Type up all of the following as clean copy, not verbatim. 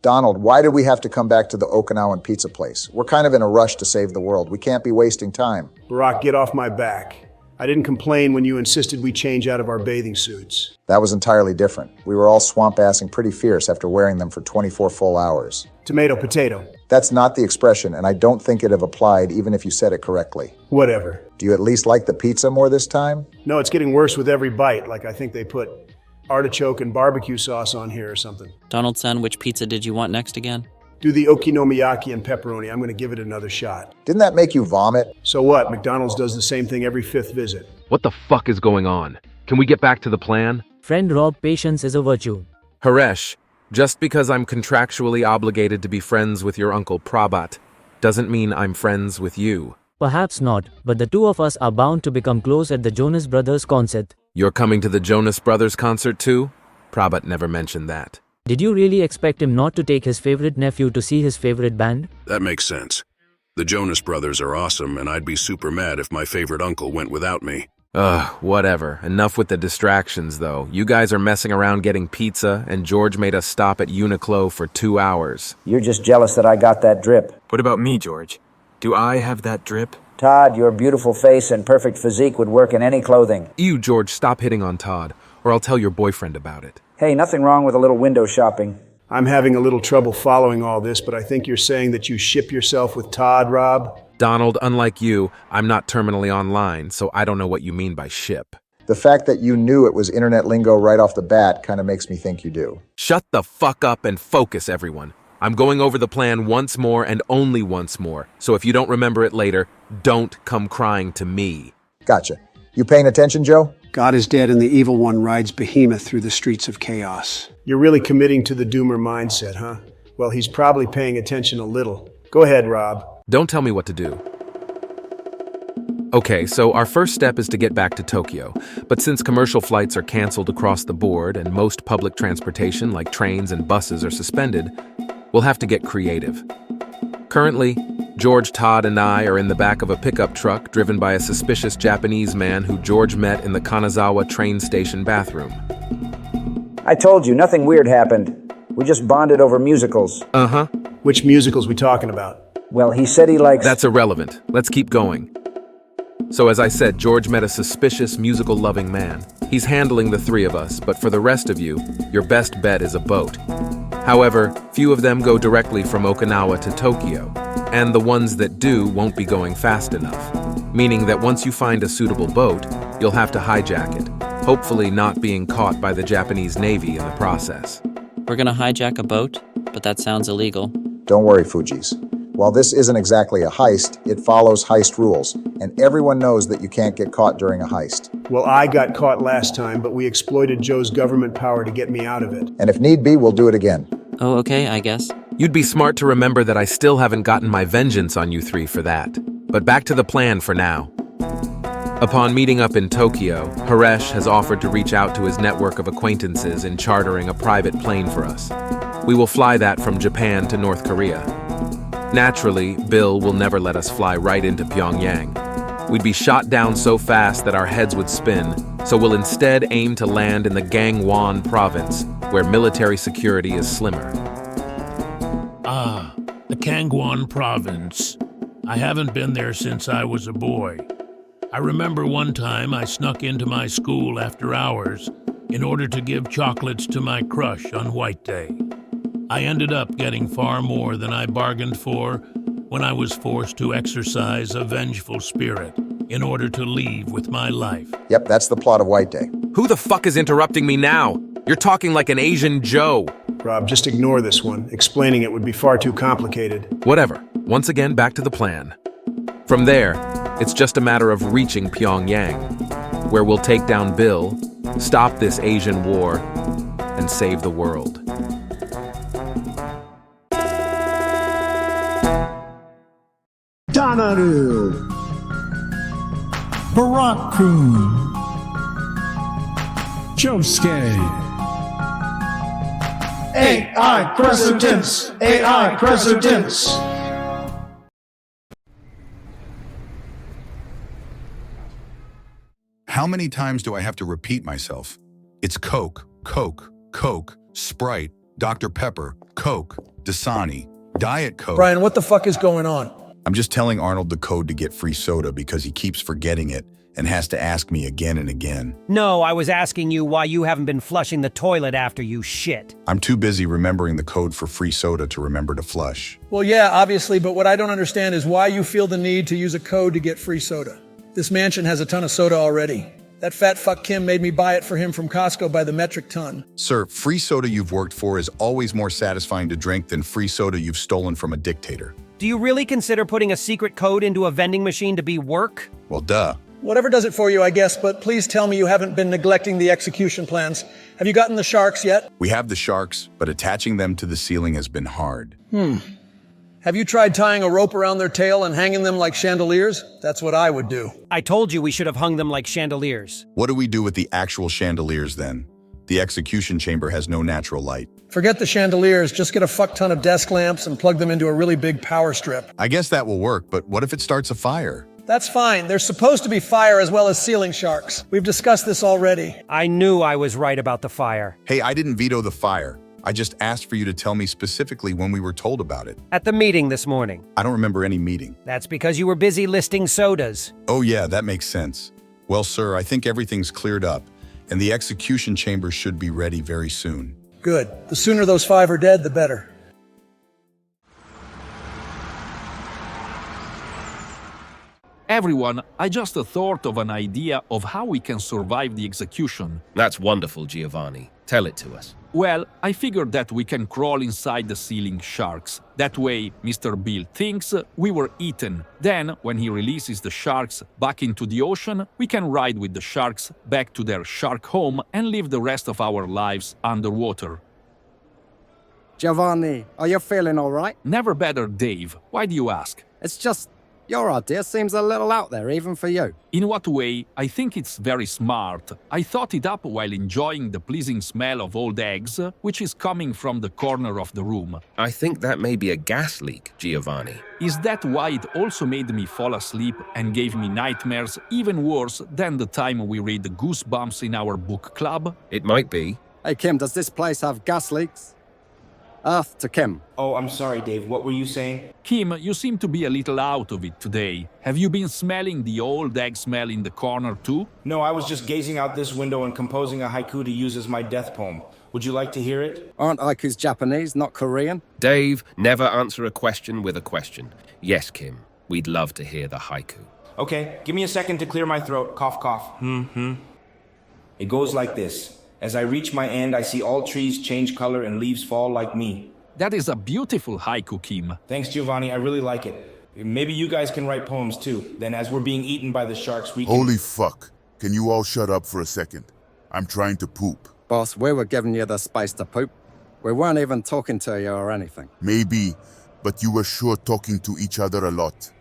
Donald, why did we have to come back to the Okinawan pizza place? We're kind of in a rush to save the world. We can't be wasting time. Barack, get off my back. I didn't complain when you insisted we change out of our bathing suits. That was entirely different. We were all swamp-assing pretty fierce after wearing them for 24 full hours. Tomato, potato. That's not the expression, and I don't think it'd have applied even if you said it correctly. Whatever. Do you at least like the pizza more this time? No, it's getting worse with every bite, like I think they put artichoke and barbecue sauce on here or something. Donald-san, which pizza did you want next again? Do the okonomiyaki and pepperoni. I'm going to give it another shot. Didn't that make you vomit? So what? McDonald's does the same thing every 5th visit. What the fuck is going on? Can we get back to the plan? Friend Rob, patience is a virtue. Haresh, just because I'm contractually obligated to be friends with your uncle Prabhat doesn't mean I'm friends with you. Perhaps not, but the two of us are bound to become close at the Jonas Brothers concert. You're coming to the Jonas Brothers concert too? Prabhat never mentioned that. Did you really expect him not to take his favorite nephew to see his favorite band? That makes sense. The Jonas Brothers are awesome, and I'd be super mad if my favorite uncle went without me. Whatever. Enough with the distractions, though. You guys are messing around getting pizza, and George made us stop at Uniqlo for 2 hours. You're just jealous that I got that drip. What about me, George? Do I have that drip? Todd, your beautiful face and perfect physique would work in any clothing. You, George, stop hitting on Todd, or I'll tell your boyfriend about it. Hey, nothing wrong with a little window shopping. I'm having a little trouble following all this, but I think you're saying that you ship yourself with Todd, Rob? Donald, unlike you, I'm not terminally online, so I don't know what you mean by ship. The fact that you knew it was internet lingo right off the bat kind of makes me think you do. Shut the fuck up and focus, everyone. I'm going over the plan once more and only once more, so if you don't remember it later, don't come crying to me. Gotcha. You paying attention, Joe? God is dead and the evil one rides behemoth through the streets of chaos. You're really committing to the doomer mindset, huh? Well, he's probably paying attention a little. Go ahead, Rob. Don't tell me what to do. Okay, so our first step is to get back to Tokyo, but since commercial flights are canceled across the board and most public transportation like trains and buses are suspended, we'll have to get creative. Currently, George, Todd, and I are in the back of a pickup truck driven by a suspicious Japanese man who George met in the Kanazawa train station bathroom. I told you, nothing weird happened. We just bonded over musicals. Uh-huh. Which musicals we talking about? Well, he said he likes... That's irrelevant. Let's keep going. So as I said, George met a suspicious, musical-loving man. He's handling the three of us, but for the rest of you, your best bet is a boat. However, few of them go directly from Okinawa to Tokyo, and the ones that do won't be going fast enough, meaning that once you find a suitable boat, you'll have to hijack it, hopefully not being caught by the Japanese Navy in the process. We're gonna hijack a boat, but that sounds illegal. Don't worry, Fujis. While this isn't exactly a heist, it follows heist rules, and everyone knows that you can't get caught during a heist. Well, I got caught last time, but we exploited Joe's government power to get me out of it. And if need be, we'll do it again. Oh, okay, I guess. You'd be smart to remember that I still haven't gotten my vengeance on you three for that. But back to the plan for now. Upon meeting up in Tokyo, Haresh has offered to reach out to his network of acquaintances in chartering a private plane for us. We will fly that from Japan to North Korea. Naturally, Bill will never let us fly right into Pyongyang. We'd be shot down so fast that our heads would spin, so we'll instead aim to land in the Gangwon province, where military security is slimmer. Ah, the Gangwon province. I haven't been there since I was a boy. I remember one time I snuck into my school after hours in order to give chocolates to my crush on White Day. I ended up getting far more than I bargained for when I was forced to exercise a vengeful spirit in order to leave with my life. Yep, that's the plot of White Day. Who the fuck is interrupting me now? You're talking like an Asian Joe. Rob, just ignore this one. Explaining it would be far too complicated. Whatever. Once again, back to the plan. From there, it's just a matter of reaching Pyongyang, where we'll take down Bill, stop this Asian war, and save the world. Donaru, Barack-kun, Josuke. AI presidents, AI presidents. How many times do I have to repeat myself? It's Coke, Coke, Coke, Sprite, Dr. Pepper, Coke. Dasani, Diet Coke. Brian, what the fuck is going on? I'm just telling Arnold the code to get free soda because he keeps forgetting it and has to ask me again and again. No, I was asking you why you haven't been flushing the toilet after you shit. I'm too busy remembering the code for free soda to remember to flush. Well, yeah, obviously, but what I don't understand is why you feel the need to use a code to get free soda. This mansion has a ton of soda already. That fat fuck Kim made me buy it for him from Costco by the metric ton. Sir, free soda you've worked for is always more satisfying to drink than free soda you've stolen from a dictator. Do you really consider putting a secret code into a vending machine to be work? Well, duh. Whatever does it for you, I guess, but please tell me you haven't been neglecting the execution plans. Have you gotten the sharks yet? We have the sharks, but attaching them to the ceiling has been hard. Have you tried tying a rope around their tail and hanging them like chandeliers? That's what I would do. I told you we should have hung them like chandeliers. What do we do with the actual chandeliers then? The execution chamber has no natural light. Forget the chandeliers, just get a fuck ton of desk lamps and plug them into a really big power strip. I guess that will work, but what if it starts a fire? That's fine. There's supposed to be fire as well as ceiling sharks. We've discussed this already. I knew I was right about the fire. Hey, I didn't veto the fire. I just asked for you to tell me specifically when we were told about it. At the meeting this morning. I don't remember any meeting. That's because you were busy listing sodas. Oh yeah, that makes sense. Well, sir, I think everything's cleared up, and the execution chamber should be ready very soon. Good. The sooner those 5 are dead, the better. Everyone, I just thought of an idea of how we can survive the execution. That's wonderful, Giovanni. Tell it to us. Well, I figured that we can crawl inside the ceiling sharks. That way, Mr. Bill thinks we were eaten. Then, when he releases the sharks back into the ocean, we can ride with the sharks back to their shark home and live the rest of our lives underwater. Giovanni, are you feeling all right? Never better, Dave. Why do you ask? It's just, your idea seems a little out there, even for you. In what way? I think it's very smart. I thought it up while enjoying the pleasing smell of old eggs, which is coming from the corner of the room. I think that may be a gas leak, Giovanni. Is that why it also made me fall asleep and gave me nightmares even worse than the time we read Goosebumps in our book club? It might be. Hey, Kim, does this place have gas leaks? Earth to Kim. Oh, I'm sorry, Dave. What were you saying? Kim, you seem to be a little out of it today. Have you been smelling the old egg smell in the corner too? No, I was just gazing out this window and composing a haiku to use as my death poem. Would you like to hear it? Aren't haikus Japanese, not Korean? Dave, never answer a question with a question. Yes, Kim, we'd love to hear the haiku. Okay, give me a second to clear my throat. Cough, cough. It goes like this. As I reach my end, I see all trees change color and leaves fall like me. That is a beautiful haiku, Kim. Thanks, Giovanni. I really like it. Maybe you guys can write poems too. Then as we're being eaten by the sharks, we can... Holy fuck. Can you all shut up for a second? I'm trying to poop. Boss, we were giving you the space to poop. We weren't even talking to you or anything. Maybe, but you were sure talking to each other a lot.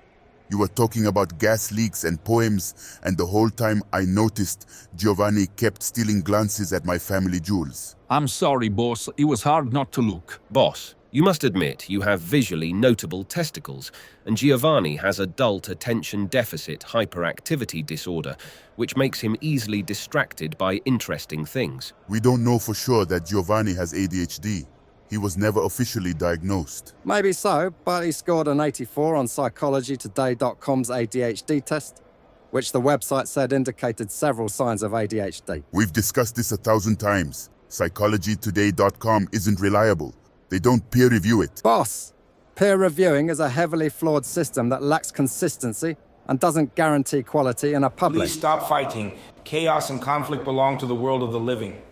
You were talking about gas leaks and poems, and the whole time I noticed Giovanni kept stealing glances at my family jewels. I'm sorry, boss. It was hard not to look. Boss, you must admit you have visually notable testicles, and Giovanni has adult attention deficit hyperactivity disorder, which makes him easily distracted by interesting things. We don't know for sure that Giovanni has ADHD. He was never officially diagnosed. Maybe so, but he scored an 84 on PsychologyToday.com's ADHD test, which the website said indicated several signs of ADHD. We've discussed this 1,000 times. PsychologyToday.com isn't reliable. They don't peer review it. Boss, peer reviewing is a heavily flawed system that lacks consistency and doesn't guarantee quality in a public. Please stop fighting. Chaos and conflict belong to the world of the living.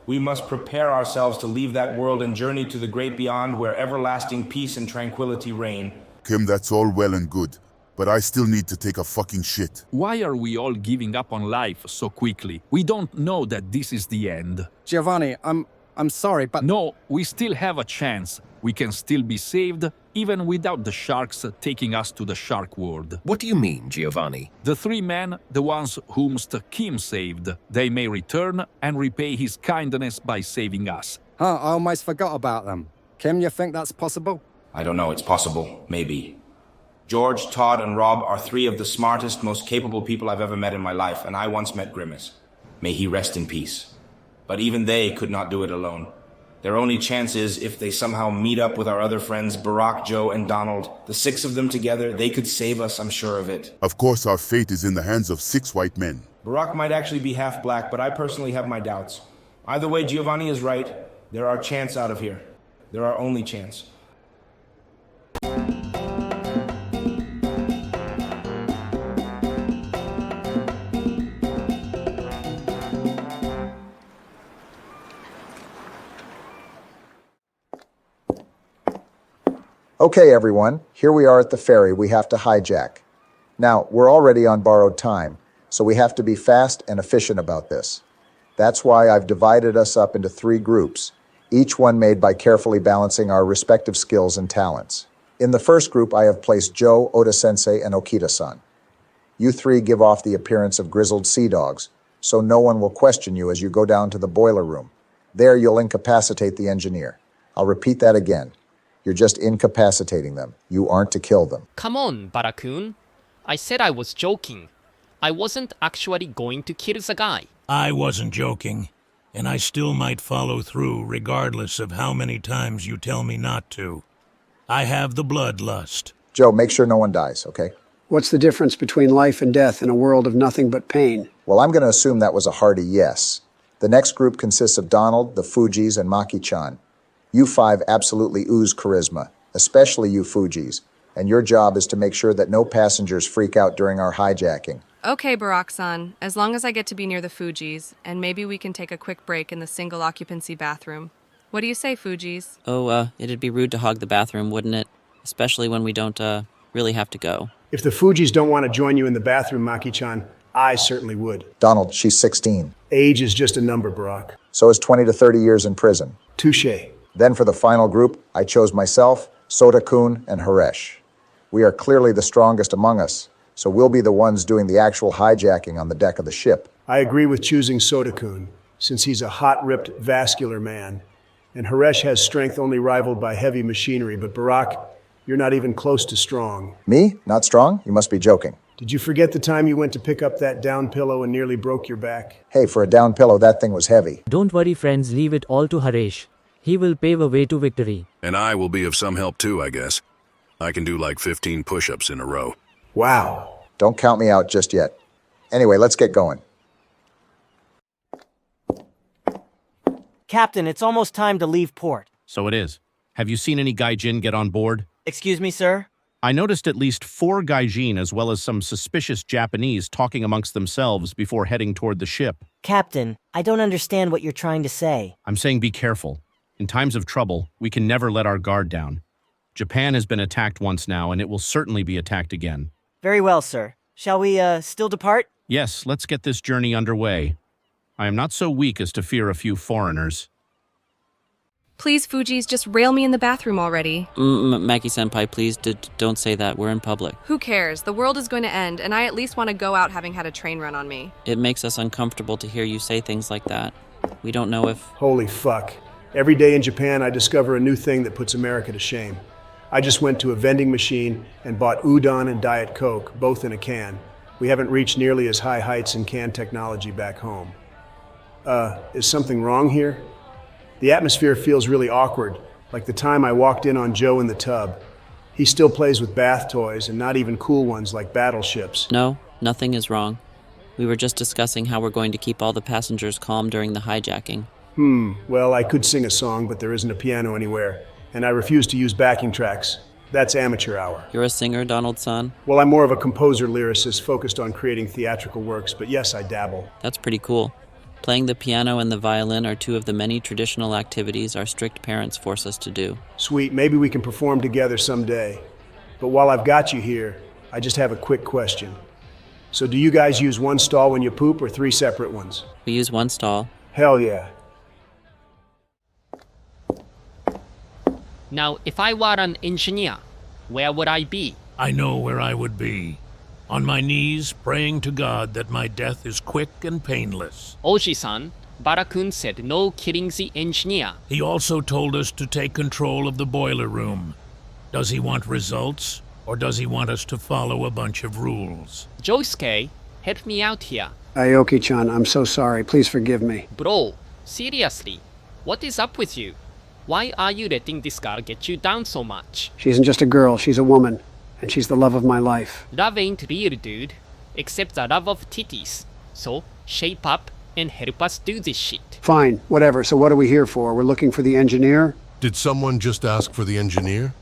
We must prepare ourselves to leave that world and journey to the great beyond where everlasting peace and tranquility reign. Kim, that's all well and good, but I still need to take a fucking shit. Why are we all giving up on life so quickly? We don't know that this is the end. Giovanni, I'm sorry, but... No, we still have a chance. We can still be saved, even without the sharks taking us to the shark world. What do you mean, Giovanni? The 3 men, the ones whomst Kim saved, they may return and repay his kindness by saving us. Huh, I almost forgot about them. Kim, you think that's possible? I don't know, it's possible. Maybe. George, Todd, and Rob are 3 of the smartest, most capable people I've ever met in my life, and I once met Grimace. May he rest in peace. But even they could not do it alone. Their only chance is if they somehow meet up with our other friends, Barack, Joe, and Donald. The 6 of them together, they could save us, I'm sure of it. Of course, our fate is in the hands of 6 white men. Barack might actually be half black, but I personally have my doubts. Either way, Giovanni is right. There are chants out of here. There are only chants. Okay, everyone, here we are at the ferry we have to hijack. Now, we're already on borrowed time, so we have to be fast and efficient about this. That's why I've divided us up into 3 groups, each one made by carefully balancing our respective skills and talents. In the first group, I have placed Joe, Oda-sensei, and Okita-san. You 3 give off the appearance of grizzled sea dogs, so no one will question you as you go down to the boiler room. There, you'll incapacitate the engineer. I'll repeat that again. You're just incapacitating them. You aren't to kill them. Come on, Barakun. I said I was joking. I wasn't actually going to kill the guy. I wasn't joking, and I still might follow through regardless of how many times you tell me not to. I have the bloodlust. Joe, make sure no one dies, okay? What's the difference between life and death in a world of nothing but pain? Well, I'm going to assume that was a hearty yes. The next group consists of Donald, the Fujis, and Maki-chan. You 5 absolutely ooze charisma, especially you Fujis, and your job is to make sure that no passengers freak out during our hijacking. Okay, Barack-san, as long as I get to be near the Fujis, and maybe we can take a quick break in the single-occupancy bathroom. What do you say, Fujis? Oh, it'd be rude to hog the bathroom, wouldn't it? Especially when we don't, really have to go. If the Fujis don't want to join you in the bathroom, Maki-chan, I certainly would. Donald, she's 16. Age is just a number, Barack. So is 20 to 30 years in prison. Touché. Then for the final group, I chose myself, Soda-kun, and Haresh. We are clearly the strongest among us, so we'll be the ones doing the actual hijacking on the deck of the ship. I agree with choosing Soda-kun, since he's a hot-ripped, vascular man. And Haresh has strength only rivaled by heavy machinery, but Barack, you're not even close to strong. Me? Not strong? You must be joking. Did you forget the time you went to pick up that down pillow and nearly broke your back? Hey, for a down pillow, that thing was heavy. Don't worry, friends, leave it all to Haresh. He will pave a way to victory. And I will be of some help too, I guess. I can do like 15 push-ups in a row. Wow. Don't count me out just yet. Anyway, let's get going. Captain, it's almost time to leave port. So it is. Have you seen any gaijin get on board? Excuse me, sir? I noticed at least 4 gaijin as well as some suspicious Japanese talking amongst themselves before heading toward the ship. Captain, I don't understand what you're trying to say. I'm saying be careful. In times of trouble, we can never let our guard down. Japan has been attacked once now, and it will certainly be attacked again. Very well, sir. Shall we, still depart? Yes, let's get this journey underway. I am not so weak as to fear a few foreigners. Please, Fujis, just rail me in the bathroom already. Maki-senpai, please don't say that. We're in public. Who cares? The world is going to end, and I at least want to go out having had a train run on me. It makes us uncomfortable to hear you say things like that. We don't know if... Holy fuck. Every day in Japan, I discover a new thing that puts America to shame. I just went to a vending machine and bought udon and Diet Coke, both in a can. We haven't reached nearly as high heights in can technology back home. Is something wrong here? The atmosphere feels really awkward, like the time I walked in on Joe in the tub. He still plays with bath toys, and not even cool ones like battleships. No, nothing is wrong. We were just discussing how we're going to keep all the passengers calm during the hijacking. Well, I could sing a song, but there isn't a piano anywhere, and I refuse to use backing tracks. That's amateur hour. You're a singer, Donald-san? Well, I'm more of a composer-lyricist focused on creating theatrical works, but yes, I dabble. That's pretty cool. Playing the piano and the violin are 2 of the many traditional activities our strict parents force us to do. Sweet, maybe we can perform together someday. But while I've got you here, I just have a quick question. So do you guys use one stall when you poop or 3 separate ones? We use one stall. Hell yeah. Now, if I were an engineer, where would I be? I know where I would be. On my knees, praying to God that my death is quick and painless. Oji-san, Barakun said no killing the engineer. He also told us to take control of the boiler room. Does he want results, or does he want us to follow a bunch of rules? Josuke, help me out here. Aoki-chan, I'm so sorry. Please forgive me. Bro, seriously, what is up with you? Why are you letting this girl get you down so much? She isn't just a girl, she's a woman. And she's the love of my life. Love ain't real, dude. Except the love of titties. So, shape up and help us do this shit. Fine, whatever. So what are we here for? We're looking for the engineer? Did someone just ask for the engineer?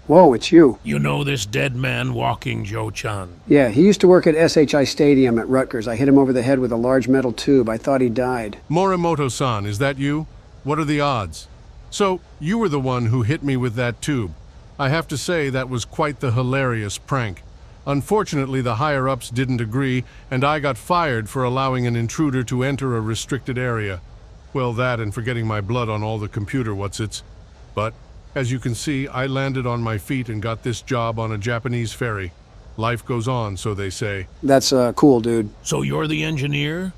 Whoa, it's you. You know this dead man walking, Joe-chan? Yeah, he used to work at SHI Stadium at Rutgers. I hit him over the head with a large metal tube. I thought he died. Morimoto-san, is that you? What are the odds? So, you were the one who hit me with that tube. I have to say that was quite the hilarious prank. Unfortunately, the higher-ups didn't agree, and I got fired for allowing an intruder to enter a restricted area. Well, that and for getting my blood on all the computer what's-its. But, as you can see, I landed on my feet and got this job on a Japanese ferry. Life goes on, so they say. That's cool, dude. So you're the engineer?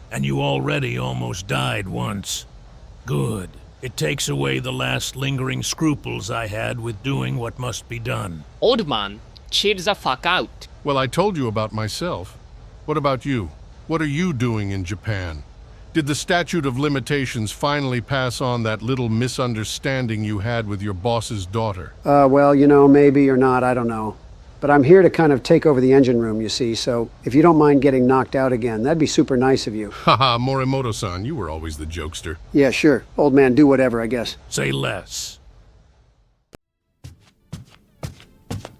And you already almost died once. Good. It takes away the last lingering scruples I had with doing what must be done. Old man, chill the fuck out. Well, I told you about myself. What about you? What are you doing in Japan? Did the statute of limitations finally pass on that little misunderstanding you had with your boss's daughter? Well, you know, maybe or not, I don't know. But I'm here to kind of take over the engine room, you see, so if you don't mind getting knocked out again, that'd be super nice of you. Haha, Morimoto-san, you were always the jokester. Yeah, sure. Old man, do whatever, I guess. Say less.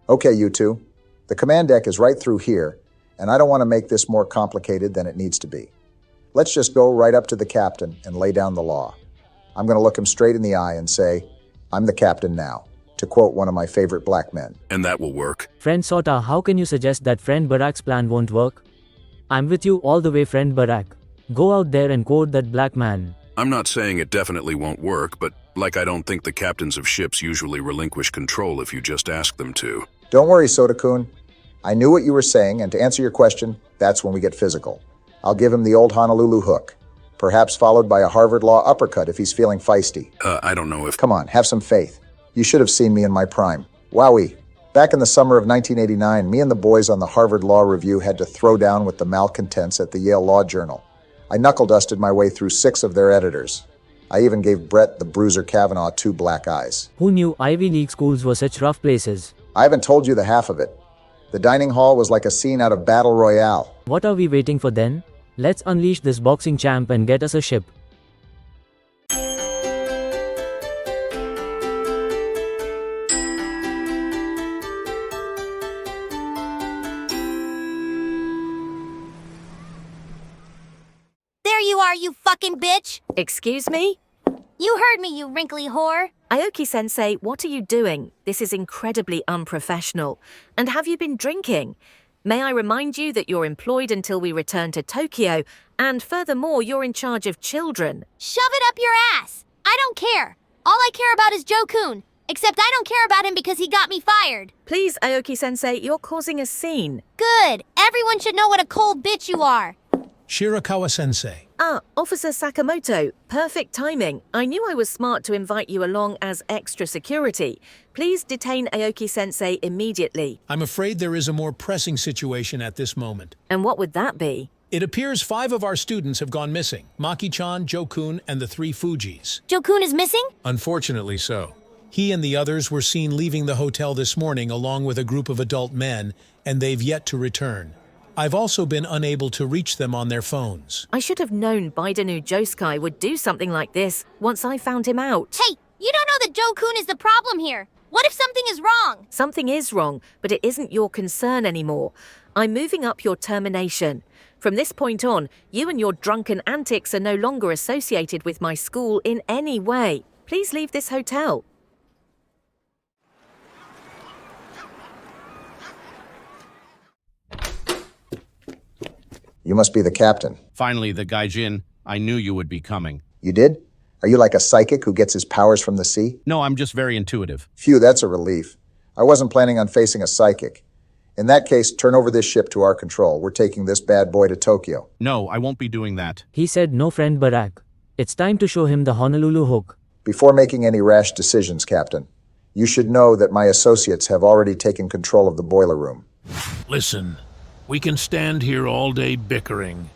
Okay, you two. The command deck is right through here, and I don't want to make this more complicated than it needs to be. Let's just go right up to the captain and lay down the law. I'm going to look him straight in the eye and say, "I'm the captain now," to quote one of my favorite black men. And that will work. Friend Sota, how can you suggest that friend Barack's plan won't work? I'm with you all the way, friend Barack. Go out there and quote that black man. I'm not saying it definitely won't work, but like I don't think the captains of ships usually relinquish control if you just ask them to. Don't worry, Soda-kun. I knew what you were saying, and to answer your question, that's when we get physical. I'll give him the old Honolulu hook, perhaps followed by a Harvard Law uppercut if he's feeling feisty. I don't know if... Come on, have some faith. You should have seen me in my prime. Wowie. Back in the summer of 1989, me and the boys on the Harvard Law Review had to throw down with the malcontents at the Yale Law Journal. I knuckle-dusted my way through 6 of their editors. I even gave Brett the Bruiser Kavanaugh 2 black eyes. Who knew Ivy League schools were such rough places? I haven't told you the half of it. The dining hall was like a scene out of Battle Royale. What are we waiting for then? Let's unleash this boxing champ and get us a ship. There you are, you fucking bitch! Excuse me? You heard me, you wrinkly whore! Aoki-sensei, what are you doing? This is incredibly unprofessional. And have you been drinking? May I remind you that you're employed until we return to Tokyo, and furthermore, you're in charge of children. Shove it up your ass! I don't care! All I care about is Joe-kun. Except I don't care about him because he got me fired. Please, Aoki-sensei, you're causing a scene. Good! Everyone should know what a cold bitch you are! Shirakawa-sensei. Ah, Officer Sakamoto, perfect timing. I knew I was smart to invite you along as extra security. Please detain Aoki-sensei immediately. I'm afraid there is a more pressing situation at this moment. And what would that be? It appears 5 of our students have gone missing. Maki-chan, Joe-kun, and the 3 Fujis. Joe-kun is missing? Unfortunately so. He and the others were seen leaving the hotel this morning along with a group of adult men, and they've yet to return. I've also been unable to reach them on their phones. I should have known Baidanu Joskai would do something like this once I found him out. Hey, you don't know that Joe-kun is the problem here. What if something is wrong? Something is wrong, but it isn't your concern anymore. I'm moving up your termination. From this point on, you and your drunken antics are no longer associated with my school in any way. Please leave this hotel. You must be the captain. Finally, the gaijin. I knew you would be coming. You did? Are you like a psychic who gets his powers from the sea? No, I'm just very intuitive. Phew, that's a relief. I wasn't planning on facing a psychic. In that case, turn over this ship to our control. We're taking this bad boy to Tokyo. No, I won't be doing that. He said no, friend Barack. It's time to show him the Honolulu hook. Before making any rash decisions, Captain, you should know that my associates have already taken control of the boiler room. Listen, we can stand here all day bickering,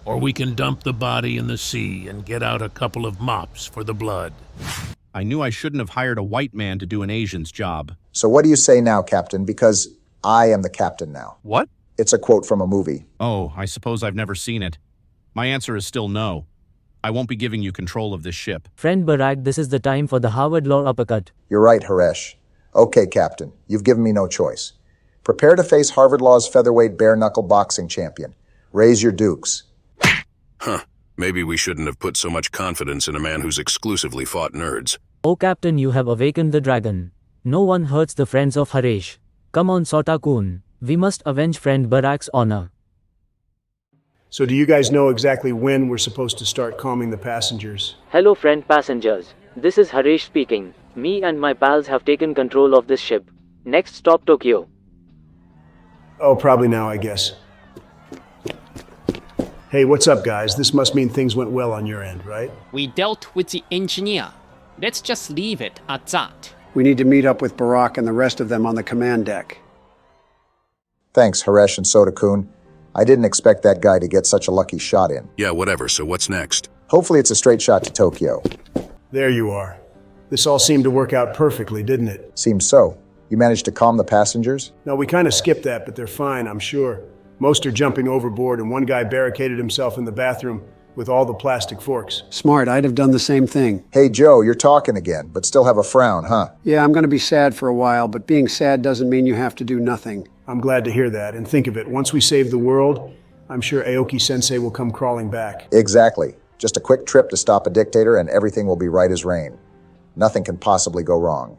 or we can dump the body in the sea and get out a couple of mops for the blood. I knew I shouldn't have hired a white man to do an Asian's job. So what do you say now, Captain? Because I am the captain now. What? It's a quote from a movie. Oh, I suppose I've never seen it. My answer is still no. I won't be giving you control of this ship. Friend Barack, this is the time for the Harvard Law uppercut. You're right, Haresh. Okay, Captain, you've given me no choice. Prepare to face Harvard Law's featherweight bare-knuckle boxing champion. Raise your dukes. Huh. Maybe we shouldn't have put so much confidence in a man who's exclusively fought nerds. Oh Captain, you have awakened the dragon. No one hurts the friends of Haresh. Come on, Sota-kun. We must avenge friend Barack's honor. So do you guys know exactly when we're supposed to start calming the passengers? Hello friend passengers. This is Haresh speaking. Me and my pals have taken control of this ship. Next stop Tokyo. Oh, probably now, I guess. Hey, what's up, guys? This must mean things went well on your end, right? We dealt with the engineer. Let's just leave it at that. We need to meet up with Barack and the rest of them on the command deck. Thanks, Haresh and Sota-kun. I didn't expect that guy to get such a lucky shot in. Yeah, whatever. So what's next? Hopefully it's a straight shot to Tokyo. There you are. This all seemed to work out perfectly, didn't it? Seems so. You managed to calm the passengers? No, we kind of skipped that, but they're fine, I'm sure. Most are jumping overboard, and one guy barricaded himself in the bathroom with all the plastic forks. Smart, I'd have done the same thing. Hey, Joe, you're talking again, but still have a frown, huh? Yeah, I'm going to be sad for a while, but being sad doesn't mean you have to do nothing. I'm glad to hear that, and think of it, once we save the world, I'm sure Aoki-sensei will come crawling back. Exactly. Just a quick trip to stop a dictator and everything will be right as rain. Nothing can possibly go wrong.